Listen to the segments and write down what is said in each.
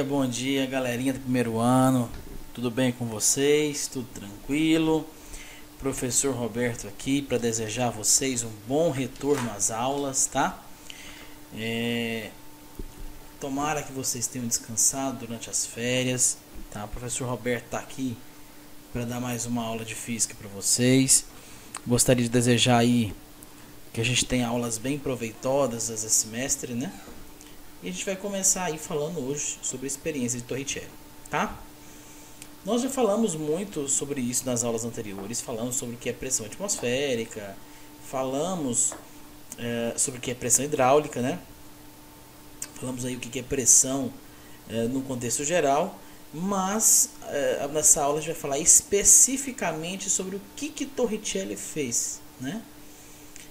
bom dia, galerinha do primeiro ano. Tudo bem com vocês? Tudo tranquilo? Professor Roberto aqui para desejar a vocês um bom retorno às aulas, tá? Tomara que vocês tenham descansado durante as férias, tá? O professor Roberto está aqui para dar mais uma aula de física para vocês. Gostaria de desejar aí que a gente tenha aulas bem proveitosas esse semestre, né? E a gente vai começar aí falando hoje sobre a experiência de Torricelli, tá? Nós já falamos muito sobre isso nas aulas anteriores, falamos sobre o que é pressão atmosférica, falamos sobre o que é pressão hidráulica, né? Falamos aí o que é pressão no contexto geral, mas nessa aula a gente vai falar especificamente sobre o que Torricelli fez, né?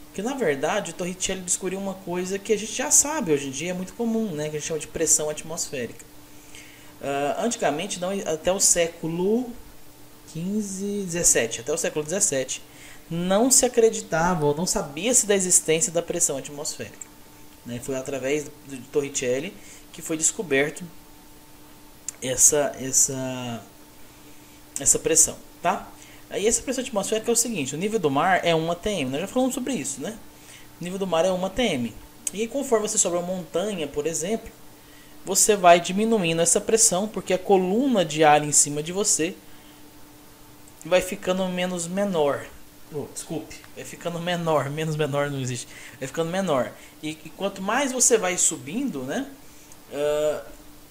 Porque na verdade o Torricelli descobriu uma coisa que a gente já sabe hoje em dia, é muito comum, né? Que a gente chama de pressão atmosférica. Antigamente, não, até o século XV, XVII, até o século XVII, não se acreditava ou não sabia-se da existência da pressão atmosférica, né? Foi através de Torricelli que foi descoberto essa pressão, tá? Aí essa pressão atmosférica é o seguinte: o nível do mar é 1 atm, nós já falamos sobre isso, né? O nível do mar é 1 atm. E aí, conforme você sobe uma montanha, por exemplo, você vai diminuindo essa pressão, porque a coluna de ar em cima de você vai ficando menor. Vai ficando menor, menos menor não existe. Vai ficando menor. E quanto mais você vai subindo, né?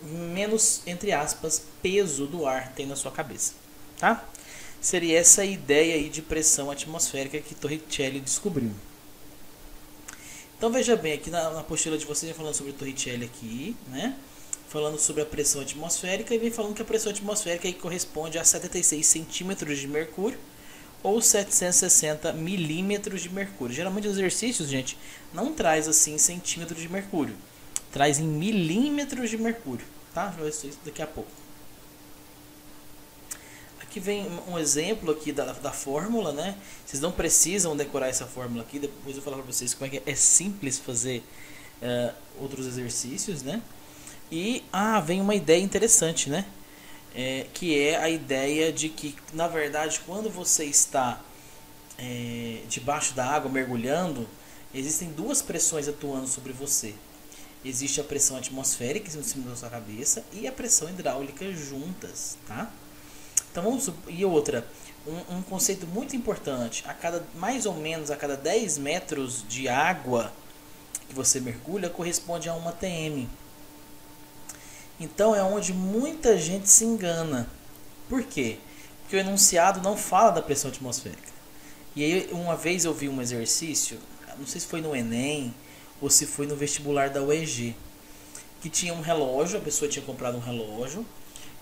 Menos, entre aspas, peso do ar tem na sua cabeça, tá? Seria essa a ideia aí de pressão atmosférica que Torricelli descobriu. Então veja bem, aqui na apostila de vocês, falando sobre Torricelli aqui, né? Falando sobre a pressão atmosférica, e vem falando que a pressão atmosférica aí corresponde a 76 centímetros de mercúrio ou 760 milímetros de mercúrio. Geralmente os exercícios, gente, não traz assim centímetros de mercúrio, traz em milímetros de mercúrio, tá? Vou ver isso daqui a pouco. Aqui vem um exemplo aqui da fórmula, né? Vocês não precisam decorar essa fórmula aqui, depois eu vou falar para vocês como é que é simples fazer outros exercícios, né? E vem uma ideia interessante, né? Que é a ideia de que, na verdade, quando você está debaixo da água, mergulhando, existem duas pressões atuando sobre você. Existe a pressão atmosférica em cima da sua cabeça e a pressão hidráulica juntas, tá? Então e outra, um conceito muito importante: mais ou menos a cada 10 metros de água que você mergulha, corresponde a 1 atm. Então é onde muita gente se engana. Por quê? Porque o enunciado não fala da pressão atmosférica. E aí, uma vez eu vi um exercício, não sei se foi no Enem ou se foi no vestibular da UEG, que tinha um relógio, a pessoa tinha comprado um relógio,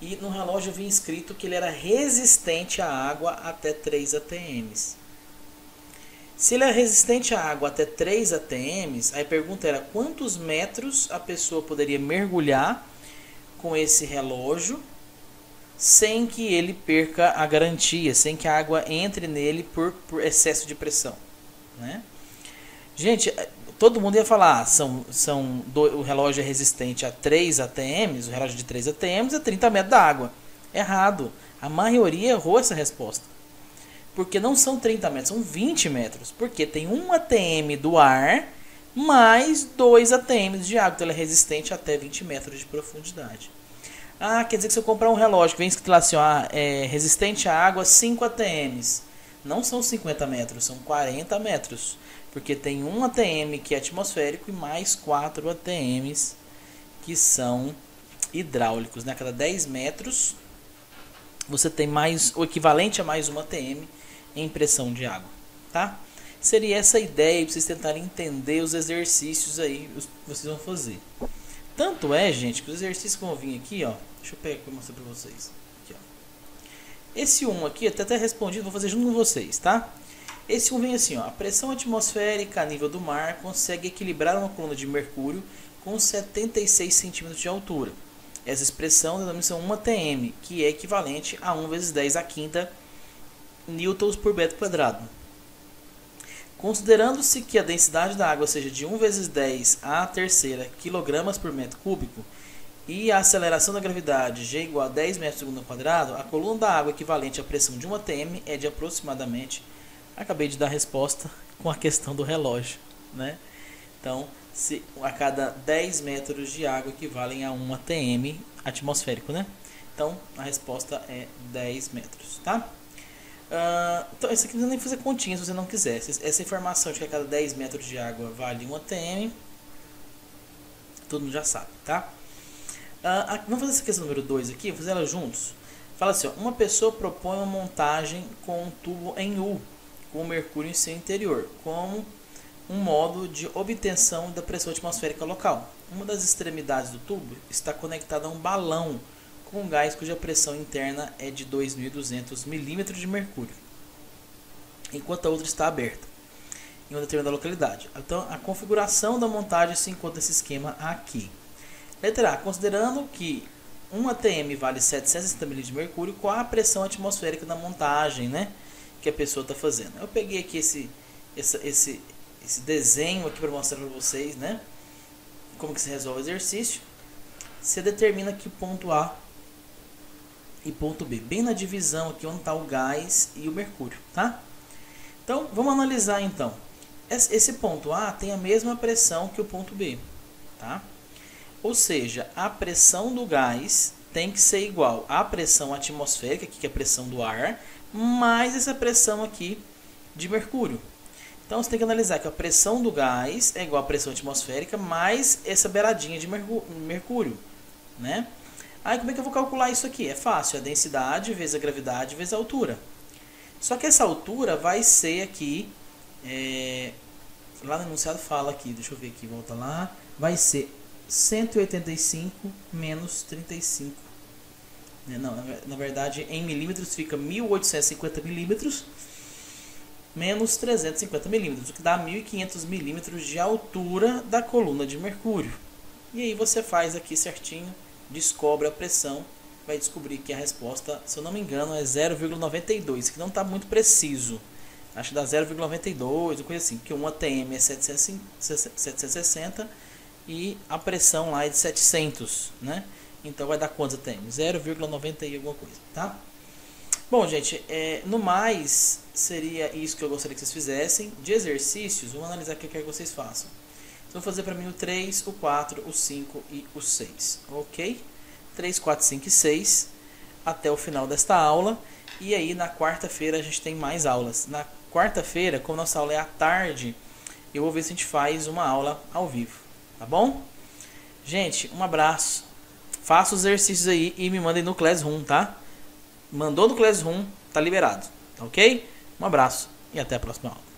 e no relógio vinha escrito que ele era resistente à água até 3 atms. Se ele é resistente à água até 3 atms, aí a pergunta era quantos metros a pessoa poderia mergulhar com esse relógio sem que ele perca a garantia, sem que a água entre nele por excesso de pressão, né? Gente, todo mundo ia falar, o relógio é resistente a 3 atms, o relógio de 3 atms é 30 metros da água. Errado. A maioria errou essa resposta. Porque não são 30 metros, são 20 metros. Porque tem 1 atm do ar mais 2 atms de água. Então ele é resistente até 20 metros de profundidade. Quer dizer que se eu comprar um relógio que vem escrito lá assim, resistente à água 5 atms. Não são 50 metros, são 40 metros. Porque tem 1 atm que é atmosférico e mais 4 atms que são hidráulicos, né? A cada 10 metros você tem o equivalente a mais 1 atm em pressão de água, tá? Seria essa a ideia para vocês tentarem entender os exercícios aí que vocês vão fazer. Tanto é, gente, que os exercícios que vão vir aqui, ó, deixa eu pegar aqui e mostrar para vocês. Aqui, ó. Esse 1 aqui, até respondido, vou fazer junto com vocês, tá? Esse 1 vem assim, ó: a pressão atmosférica a nível do mar consegue equilibrar uma coluna de mercúrio com 76 centímetros de altura. Essa expressão também são 1 atm, que é equivalente a 1 vezes 10 a quinta newtons por metro quadrado. Considerando-se que a densidade da água seja de 1 vezes 10 à terceira kg por metro cúbico, e a aceleração da gravidade g igual a 10 metros por segundo ao quadrado, a coluna da água equivalente à pressão de 1 atm é de aproximadamente... Acabei de dar a resposta com a questão do relógio, né? Então, se a cada 10 metros de água equivalem a 1 atm atmosférico, né? Então, a resposta é 10 metros, tá? Então, isso aqui não precisa nem fazer continha se você não quiser. Essa informação de que a cada 10 metros de água vale 1 atm, todo mundo já sabe, tá? Vamos fazer essa questão número 2 aqui, vou fazer ela juntos. Fala assim, ó, uma pessoa propõe uma montagem com um tubo em U, com o mercúrio em seu interior, como um modo de obtenção da pressão atmosférica local. Uma das extremidades do tubo está conectada a um balão com gás cuja pressão interna é de 2.200 milímetros de mercúrio, enquanto a outra está aberta em uma determinada localidade. Então, a configuração da montagem se encontra nesse esquema aqui. Letra A. Considerando que 1 atm vale 760 milímetros de mercúrio, qual a pressão atmosférica da montagem, né, que a pessoa está fazendo? Eu peguei aqui esse desenho aqui para mostrar para vocês, né, como que se resolve o exercício. Você determina aqui ponto A e ponto B, bem na divisão aqui onde está o gás e o mercúrio, tá? Então, vamos analisar então. Esse ponto A tem a mesma pressão que o ponto B, tá? Ou seja, a pressão do gás tem que ser igual à pressão atmosférica, que é a pressão do ar, mais essa pressão aqui de mercúrio. Então, você tem que analisar que a pressão do gás é igual à pressão atmosférica, mais essa beiradinha de mercúrio, né? Aí, como é que eu vou calcular isso aqui? É fácil, a densidade vezes a gravidade vezes a altura. Só que essa altura vai ser aqui, lá no enunciado fala aqui, deixa eu ver aqui, volta lá, vai ser 185 menos 35. Não, na verdade, em milímetros fica 1.850 milímetros menos 350 milímetros, o que dá 1.500 milímetros de altura da coluna de mercúrio. E aí você faz aqui certinho, descobre a pressão, vai descobrir que a resposta, se eu não me engano, é 0,92, que não está muito preciso. Acho que dá 0,92, coisa assim, porque 1 atm é 760 e a pressão lá é de 700, né? Então vai dar quantos atm? 0,90 e alguma coisa, tá? Bom, gente, no mais, seria isso que eu gostaria que vocês fizessem. De exercícios, vamos analisar o que eu quero que vocês façam. Então, vou fazer para mim o 3, o 4, o 5 e o 6, ok? 3, 4, 5 e 6 até o final desta aula. E aí, na quarta-feira, a gente tem mais aulas. Na quarta-feira, como nossa aula é à tarde, eu vou ver se a gente faz uma aula ao vivo, tá bom? Gente, um abraço. Faça os exercícios aí e me mandem no Classroom, tá? Mandou no Classroom, tá liberado, tá ok? Um abraço e até a próxima aula.